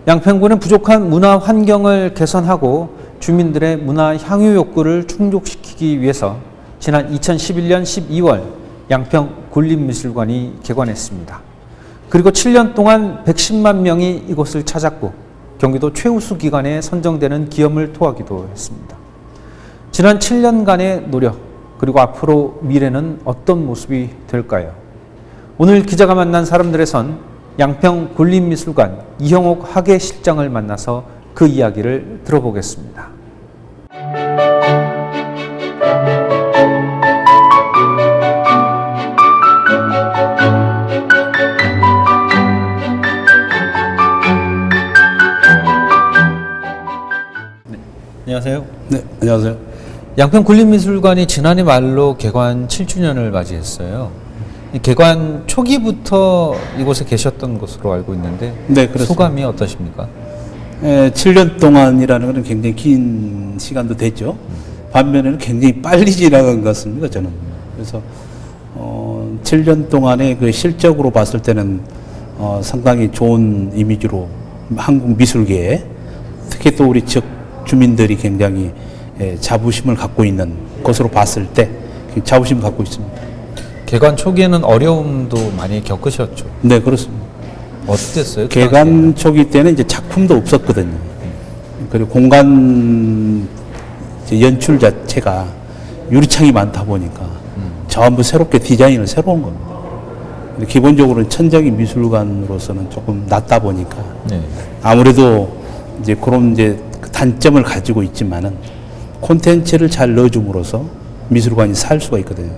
양평군은 부족한 문화 환경을 개선하고 주민들의 문화 향유 욕구를 충족시키기 위해서 지난 2011년 12월 양평 군림미술관이 개관했습니다. 그리고 7년 동안 110만 명이 이곳을 찾았고 경기도 최우수 기관에 선정되는 기염을 토하기도 했습니다. 지난 7년간의 노력, 그리고 앞으로 미래는 어떤 모습이 될까요? 오늘 기자가 만난 사람들의 선 양평 군림미술관 이형옥 학예실장을 만나서 그 이야기를 들어보겠습니다. 안녕하세요. 네, 안녕하세요. 양평 군림미술관이 지난해 말로 개관 7주년을 맞이했어요. 개관 초기부터 이곳에 계셨던 것으로 알고 있는데 네, 그렇습니다. 소감이 어떠십니까? 7년 동안이라는 것은 굉장히 긴 시간도 됐죠. 반면에는 굉장히 빨리 지나간 것 같습니다, 저는. 그래서 7년 동안에 그 실적으로 봤을 때는 상당히 좋은 이미지로 한국 미술계에 특히 또 우리 지역 주민들이 굉장히 자부심을 갖고 있는 것으로 봤을 때 자부심을 갖고 있습니다. 개관 초기에는 어려움도 많이 겪으셨죠? 네, 그렇습니다. 어땠어요? 개관 초기 때는 이제 작품도 없었거든요. 그리고 공간 연출 자체가 유리창이 많다 보니까 전부 새롭게 디자인을 새로 한 겁니다. 기본적으로 천정이 미술관으로서는 조금 낮다 보니까 네. 아무래도 이제 그런 이제 단점을 가지고 있지만은 콘텐츠를 잘 넣어줌으로써 미술관이 살 수가 있거든요.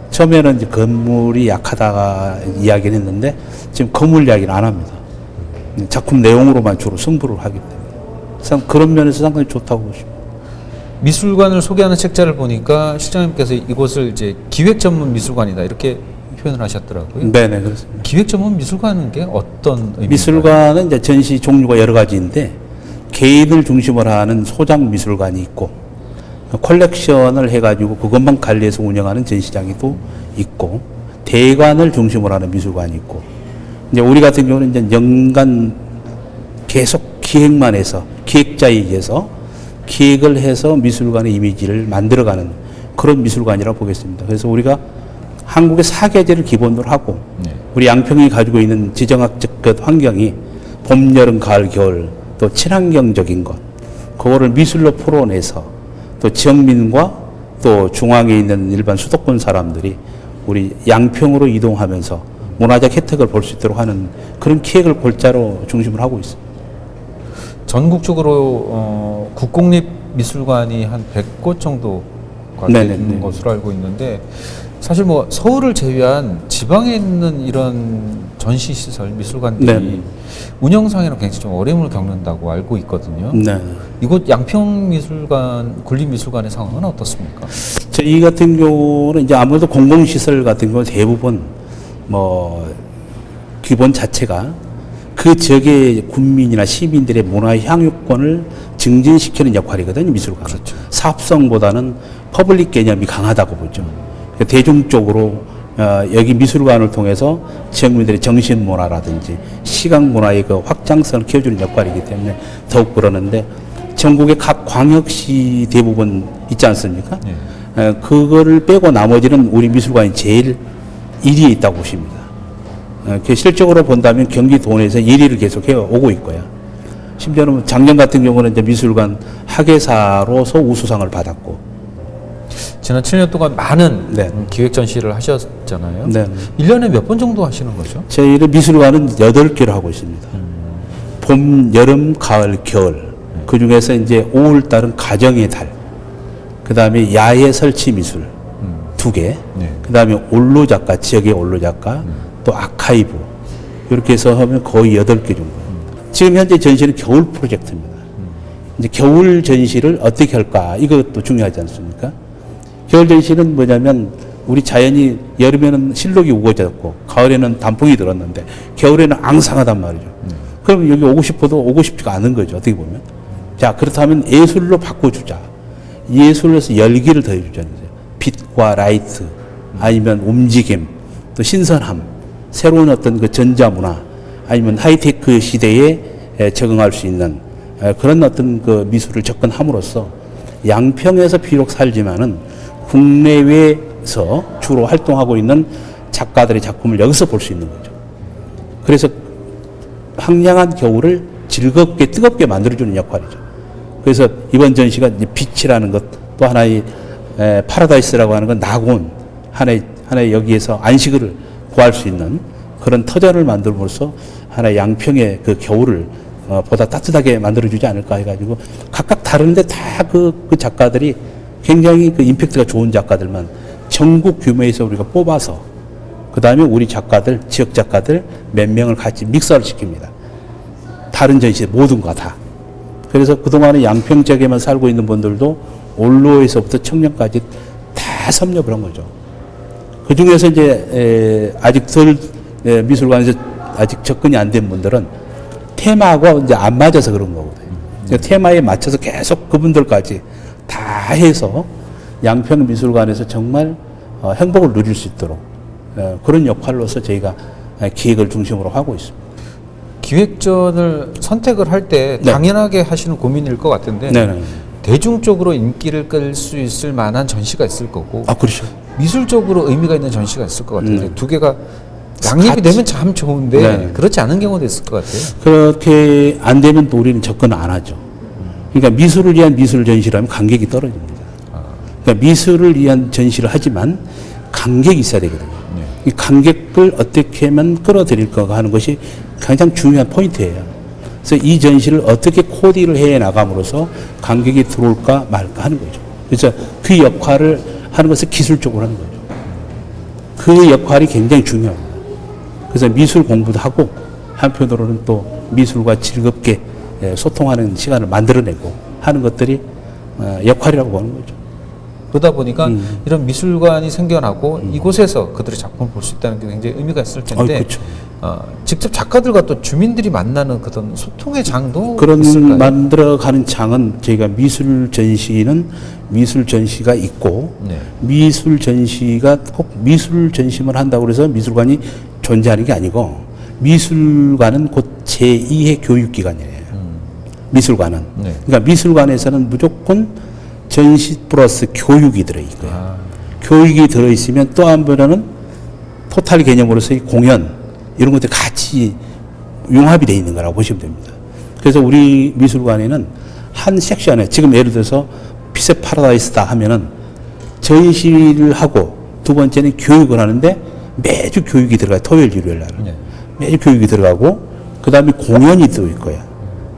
처음에는 이제 건물이 약하다가 이야기를 했는데 지금 건물 이야기는 안 합니다. 작품 내용으로만 주로 승부를 하기 때문에 그런 면에서 상당히 좋다고 보십니다. 미술관을 소개하는 책자를 보니까 실장님께서 이곳을 이제 기획 전문 미술관이다 이렇게 표현을 하셨더라고요. 네네, 그렇습니다. 기획 전문 미술관은 게 어떤 의미인가요? 미술관은 이제 전시 종류가 여러 가지인데 개인을 중심으로 하는 소장 미술관이 있고 컬렉션을 해가지고 그것만 관리해서 운영하는 전시장이 또 있고 대관을 중심으로 하는 미술관이 있고 이제 우리 같은 경우는 이제 연간 계속 기획만 해서 기획자에 의해서 기획을 해서 미술관의 이미지를 만들어가는 그런 미술관이라고 보겠습니다. 그래서 우리가 한국의 사계절을 기본으로 하고 네. 우리 양평이 가지고 있는 지정학적 그 환경이 봄, 여름, 가을, 겨울 또 친환경적인 것 그거를 미술로 풀어내서 또 지역민과 또 중앙에 있는 일반 수도권 사람들이 우리 양평으로 이동하면서 문화적 혜택을 볼 수 있도록 하는 그런 기획을 골자로 중심을 하고 있습니다. 전국적으로 국공립미술관이 한 100곳 정도가 되는 것으로 알고 있는데 사실 뭐 서울을 제외한 지방에 있는 이런 전시시설, 미술관들이 네네. 운영상에는 굉장히 좀 어려움을 겪는다고 알고 있거든요. 네. 이곳 양평미술관, 군림미술관의 상황은 어떻습니까? 저희 같은 경우는 이제 아무래도 공공시설 같은 경우는 대부분 뭐 기본 자체가 그 지역의 군민이나 시민들의 문화 향유권을 증진시키는 역할이거든요, 미술관. 그렇죠. 사업성보다는 퍼블릭 개념이 강하다고 보죠. 대중적으로 여기 미술관을 통해서 지역민들의 정신문화라든지 시각문화의 그 확장성을 키워주는 역할이기 때문에 더욱 그러는데 전국의 각 광역시 대부분 있지 않습니까? 네. 그거를 빼고 나머지는 우리 미술관이 제일 1위에 있다고 보십니다. 실적으로 본다면 경기도 내에서 1위를 계속 해오고 있고요. 심지어는 작년 같은 경우는 이제 미술관 학예사로서 우수상을 받았고. 지난 7년 동안 많은 네. 기획 전시를 하셨잖아요. 네. 1년에 몇 번 정도 하시는 거죠? 저희는 미술관은 8개로 하고 있습니다. 봄, 여름, 가을, 겨울. 그 중에서 이제 5월달은 가정의 달. 그 다음에 야외 설치 미술 2개. 네. 그 다음에 올로 작가, 지역의 올로 작가. 또 아카이브. 이렇게 해서 하면 거의 8개 정도. 지금 현재 전시는 겨울 프로젝트입니다. 이제 겨울 전시를 어떻게 할까? 이것도 중요하지 않습니까? 겨울 전시는 뭐냐면 우리 자연이 여름에는 실록이 우거졌고 가을에는 단풍이 들었는데 겨울에는 앙상하단 말이죠. 그럼 여기 오고 싶어도 오고 싶지가 않은 거죠. 어떻게 보면. 자, 그렇다면 예술로 바꿔주자. 예술에서 열기를 더해주자는 거죠. 빛과 라이트 아니면 움직임 또 신선함 새로운 어떤 그 전자문화 아니면 하이테크 시대의 적응할 수 있는 그런 어떤 그 미술을 접근함으로써 양평에서 비록 살지만은 국내외에서 주로 활동하고 있는 작가들의 작품을 여기서 볼 수 있는 거죠. 그래서 황량한 겨울을 즐겁게 뜨겁게 만들어주는 역할이죠. 그래서 이번 전시가 빛이라는 것, 또 하나의 파라다이스라고 하는 건 낙원, 하나의 여기에서 안식을 구할 수 있는 그런 터전을 만들므로써 하나의 양평의 그 겨울을 보다 따뜻하게 만들어주지 않을까 해가지고 각각 다른데 다 그 작가들이 굉장히 그 임팩트가 좋은 작가들만 전국 규모에서 우리가 뽑아서 그 다음에 우리 작가들, 지역 작가들 몇 명을 같이 믹서를 시킵니다. 다른 전시 모든 거 다. 그래서 그동안에 양평 지역에만 살고 있는 분들도 원로에서부터 청년까지 다 섭렵을 한 거죠. 그 중에서 이제 아직 미술관에서 아직 접근이 안 된 분들은 테마하고 이제 안 맞아서 그런 거거든요. 그러니까 테마에 맞춰서 계속 그분들까지 다 해서 양평 미술관에서 정말 행복을 누릴 수 있도록 그런 역할로서 저희가 기획을 중심으로 하고 있습니다. 기획전을 선택을 할 때 네. 당연하게 하시는 고민일 것 같은데 네네. 대중적으로 인기를 끌 수 있을 만한 전시가 있을 거고 아, 그렇죠. 미술적으로 의미가 있는 전시가 있을 것 같은데 두 개가 양립이 되면 참 좋은데 네. 그렇지 않은 경우도 있을 것 같아요. 그렇게 안 되면 또 우리는 접근 안 하죠. 그러니까 미술을 위한 미술 전시라면 간격이 떨어집니다. 그러니까 미술을 위한 전시를 하지만 간격이 있어야 되거든요. 이 간격을 어떻게 하면 끌어들일까 하는 것이 가장 중요한 포인트예요. 그래서 이 전시를 어떻게 코디를 해 나감으로써 간격이 들어올까 말까 하는 거죠. 그래서 그 역할을 하는 것을 기술적으로 하는 거죠. 그 역할이 굉장히 중요합니다. 그래서 미술 공부도 하고 한편으로는 또 미술과 즐겁게 소통하는 시간을 만들어내고 하는 것들이 역할이라고 보는 거죠. 그러다 보니까 이런 미술관이 생겨나고 이곳에서 그들의 작품을 볼 수 있다는 게 굉장히 의미가 있을 텐데 그렇죠. 직접 작가들과 또 주민들이 만나는 그런 소통의 장도 그런 있을까요? 만들어가는 장은 저희가 미술 전시는 미술 전시가 있고 네. 미술 전시가 꼭 미술 전시만 한다고 해서 미술관이 존재하는 게 아니고 미술관은 곧 제2의 교육기관이에요. 미술관은. 네. 그러니까 미술관에서는 무조건 전시 플러스 교육이 들어있고요. 교육이 들어있으면 또 한 번은 토탈 개념으로서의 공연 이런 것들이 같이 융합이 되어 있는 거라고 보시면 됩니다. 그래서 우리 미술관에는 한 섹션에 지금 예를 들어서 빛의 파라다이스다 하면은 전시를 하고 두 번째는 교육을 하는데 매주 교육이 들어가요. 토요일, 일요일 날. 네. 매주 교육이 들어가고 그 다음에 공연이 또 있고요.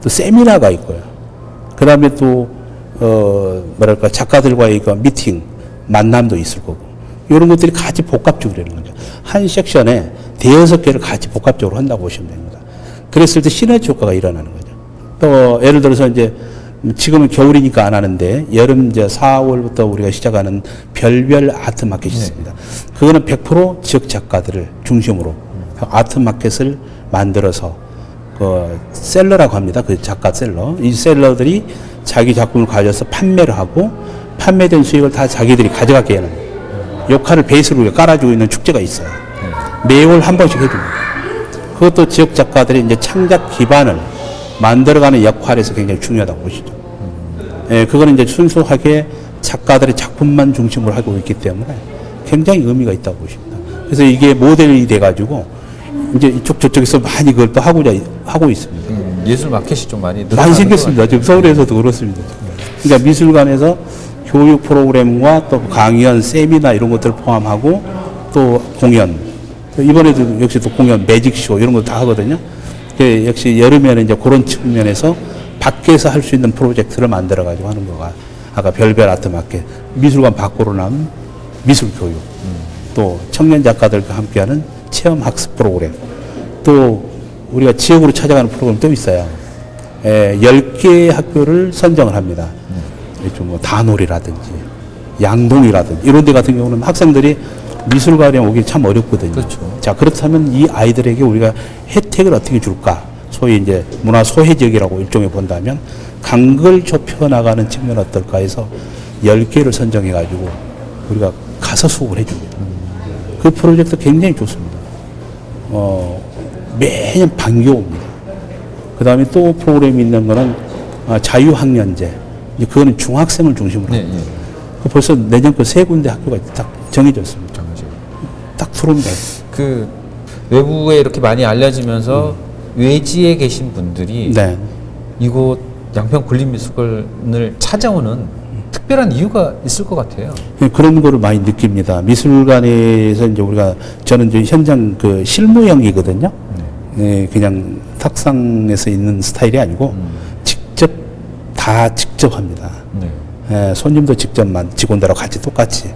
또 세미나가 있고요. 그 다음에 또 뭐랄까 작가들과의 그 미팅, 만남도 있을 거고 이런 것들이 같이 복합적으로 되는 거죠. 한 섹션에 대여섯 개를 같이 복합적으로 한다고 보시면 됩니다. 그랬을 때 시너지 효과가 일어나는 거죠. 또 예를 들어서 이제 지금은 겨울이니까 안 하는데 여름 이제 4월부터 우리가 시작하는 별별 아트 마켓이 있습니다. 그거는 100% 지역 작가들을 중심으로 아트 마켓을 만들어서 그 셀러라고 합니다. 그 작가 셀러. 이 셀러들이 자기 작품을 가져서 판매를 하고 판매된 수익을 다 자기들이 가져가게 하는 역할을 베이스로 깔아주고 있는 축제가 있어요. 매월 한 번씩 해줍니다. 그것도 지역 작가들이 이제 창작 기반을 만들어가는 역할에서 굉장히 중요하다고 보시죠. 예, 그거는 이제 순수하게 작가들의 작품만 중심으로 하고 있기 때문에 굉장히 의미가 있다고 보십니다. 그래서 이게 모델이 돼가지고 이제 이쪽 저쪽에서 많이 그걸 또 하고 있습니다. 예술 마켓이 좀 많이 많이 생겼습니다. 지금 서울에서도 그렇습니다. 그러니까 미술관에서 교육 프로그램과 또 강연, 세미나 이런 것들을 포함하고 또 공연, 이번에도 역시 또 공연, 매직쇼 이런 거 다 하거든요. 역시 여름에는 이제 그런 측면에서 밖에서 할 수 있는 프로젝트를 만들어 가지고 하는 거가 아까 별별 아트 마켓, 미술관 밖으로 나온 미술 교육, 또 청년 작가들과 함께하는 체험 학습 프로그램, 또 우리가 지역으로 찾아가는 프로그램 또 있어요. 10개의 학교를 선정을 합니다. 뭐 다놀이라든지 양동이라든지 이런 데 같은 경우는 학생들이 미술관에 오기 참 어렵거든요. 그렇죠. 자, 그렇다면 이 아이들에게 우리가 혜택을 어떻게 줄까? 소위 이제 문화 소외 지역이라고 일종의 본다면 간극을 좁혀 나가는 측면 어떨까 해서 10개를 선정해 가지고 우리가 가서 수업을 해 줍니다. 그 프로젝트 굉장히 좋습니다. 매년 반겨옵니다. 그 다음에 또 프로그램이 있는 거는 자유학년제. 이제 그거는 중학생을 중심으로. 네, 네. 벌써 내년 그 세 군데 학교가 딱 정해졌습니다. 딱 들어옵니다. 그 외부에 이렇게 많이 알려지면서 외지에 계신 분들이 네. 이곳 양평 국립미술관을 찾아오는 특별한 이유가 있을 것 같아요. 그런 거를 많이 느낍니다. 미술관에서 이제 저는 이제 현장 그 실무형이거든요. 네, 그냥 탁상에서 있는 스타일이 아니고 직접 합니다. 네. 손님도 직접만 직원들하고 같이 똑같이.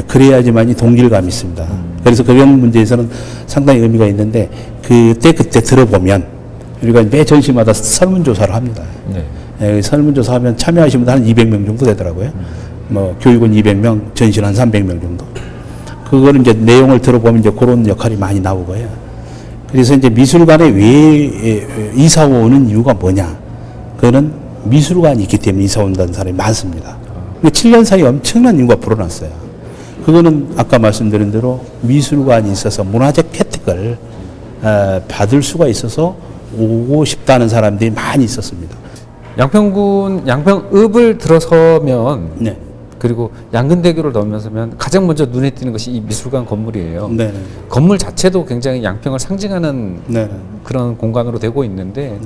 그래야지만이 동질감이 있습니다. 그래서 그런 문제에서는 상당히 의미가 있는데 그때 들어보면 우리가 매 전시마다 설문조사를 합니다. 네. 설문조사하면 참여하신 분들 한 200명 정도 되더라고요. 뭐 교육은 200명, 전시는 한 300명 정도. 그거는 이제 내용을 들어보면 이제 그런 역할이 많이 나오고요. 그래서 이제 미술관에 왜 이사 오는 이유가 뭐냐? 그거는 미술관이 있기 때문에 이사 온다는 사람이 많습니다. 근데 7년 사이에 엄청난 인구가 불어났어요. 그거는 아까 말씀드린 대로 미술관이 있어서 문화적 혜택을 받을 수가 있어서 오고 싶다는 사람들이 많이 있었습니다. 양평군 양평읍을 들어서면 네. 그리고 양근대교를 넘어서면 가장 먼저 눈에 띄는 것이 이 미술관 건물이에요. 네. 건물 자체도 굉장히 양평을 상징하는 네. 그런 공간으로 되고 있는데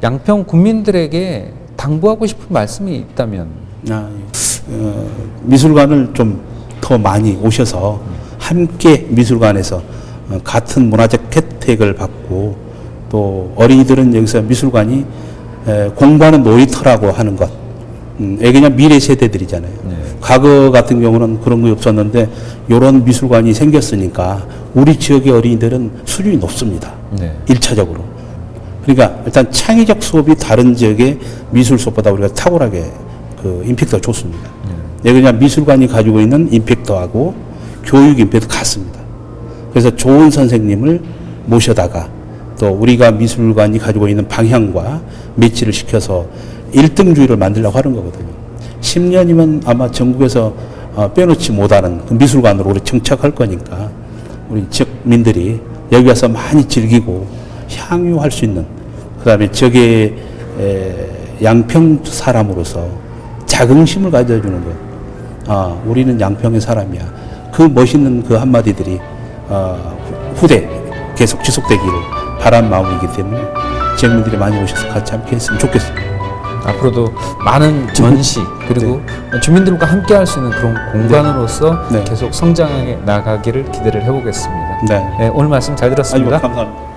양평 국민들에게 당부하고 싶은 말씀이 있다면 미술관을 좀 더 많이 오셔서 함께 미술관에서 같은 문화적 혜택을 받고 또 어린이들은 여기서 미술관이 공부하는 놀이터라고 하는 것. 그냥 미래 세대들이잖아요. 네. 과거 같은 경우는 그런 게 없었는데 이런 미술관이 생겼으니까 우리 지역의 어린이들은 수준이 높습니다. 네. 1차적으로. 그러니까 일단 창의적 수업이 다른 지역의 미술 수업보다 우리가 탁월하게 그 임팩트가 좋습니다. 그냥 미술관이 가지고 있는 임팩트하고 교육 임팩트 같습니다. 그래서 좋은 선생님을 모셔다가 또 우리가 미술관이 가지고 있는 방향과 매치를 시켜서 1등주의를 만들려고 하는 거거든요. 10년이면 아마 전국에서 빼놓지 못하는 그 미술관으로 우리 정착할 거니까 우리 지역민들이 여기 와서 많이 즐기고 향유할 수 있는 그 다음에 지역의 양평 사람으로서 자긍심을 가져주는 것. 우리는 양평의 사람이야. 그 멋있는 그 한마디들이 후대 계속 지속되기를 바란 마음이기 때문에 지역민들이 많이 오셔서 같이 함께 했으면 좋겠습니다. 앞으로도 많은 전시 그리고 주민들과 함께 할 수 있는 그런 공간으로서 네. 계속 성장해 나가기를 기대를 해보겠습니다. 네. 오늘 말씀 잘 들었습니다. 감사합니다.